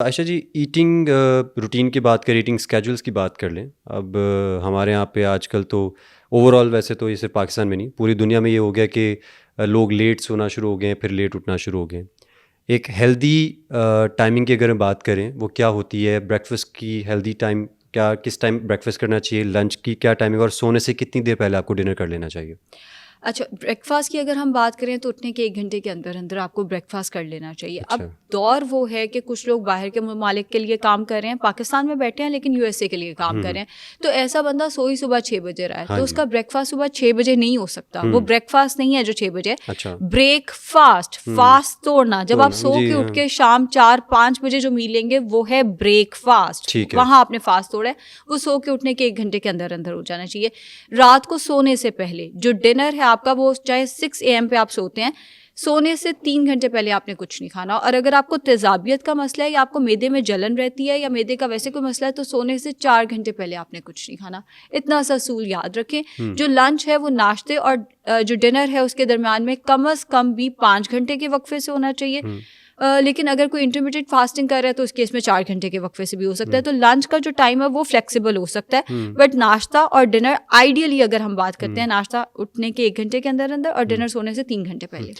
عائشہ جی، eating routine کی بات کریں، ایٹنگ اسکیجولس کی بات کر لیں. اب ہمارے یہاں پہ آج کل تو اوور آل، ویسے تو یہ صرف پاکستان میں نہیں، پوری دنیا میں یہ ہو گیا کہ لوگ لیٹ سونا شروع ہو گئے ہیں، پھر لیٹ اٹھنا شروع ہو گئے ہیں. ایک ہیلدی ٹائمنگ کی اگر ہم بات کریں، وہ کیا ہوتی ہے؟ بریکفسٹ کی ہیلدی ٹائم کیا، کس ٹائم بریکفسٹ کرنا چاہیے؟ لنچ کی کیا ٹائمنگ، اور سونے سے کتنی دیر پہلے آپ کو ڈنر کر لینا چاہیے؟ اچھا، بریک فاسٹ کی اگر ہم بات کریں تو اٹھنے کے 1 گھنٹے کے اندر اندر آپ کو بریک فاسٹ کر لینا چاہیے. اب دور وہ ہے کہ کچھ لوگ باہر کے ممالک کے لیے کام کر رہے ہیں، پاکستان میں بیٹھے ہیں لیکن USA کے لیے کام کر رہے ہیں، تو ایسا بندہ سوئی صبح 6 بجے رہا ہے تو اس کا بریک فاسٹ صبح 6 بجے نہیں ہو سکتا. وہ بریک فاسٹ نہیں ہے جو 6 بجے. بریک فاسٹ، فاسٹ توڑنا، جب آپ سو کے اٹھ کے شام 4-5 بجے جو ملیں گے وہ ہے بریک فاسٹ. وہاں آپ نے فاسٹ توڑا ہے. وہ سو کے اٹھنے کے 1 گھنٹے کے اندر اندر ہو جانا چاہیے. رات کو سونے سے پہلے جو ڈنر ہے آپ کا، وہ چاہے 6 AM پہ آپ سوتے ہیں، سونے سے 3 گھنٹے پہلے آپ نے کچھ نہیں کھانا. اور اگر آپ کو تیزابیت کا مسئلہ ہے یا آپ کو میدے میں جلن رہتی ہے یا میدے کا ویسے کوئی مسئلہ ہے تو سونے سے 4 گھنٹے پہلے آپ نے کچھ نہیں کھانا. اتنا سا اصول یاد رکھیں. جو لنچ ہے وہ ناشتے اور جو ڈنر ہے اس کے درمیان میں کم از کم بھی 5 گھنٹے کے وقفے سے ہونا چاہیے. لیکن اگر کوئی انٹرمیڈیٹ فاسٹنگ کر رہا ہے تو اس کیس میں 4 گھنٹے کے وقفے سے بھی ہو سکتا ہے. تو لنچ کا جو ٹائم ہے وہ فلیکسیبل ہو سکتا ہے، بٹ ناشتہ اور ڈنر آئیڈیلی اگر ہم بات کرتے ہیں، ناشتہ اٹھنے کے 1 گھنٹے کے اندر اندر اور ڈنر سونے سے 3 گھنٹے پہلے.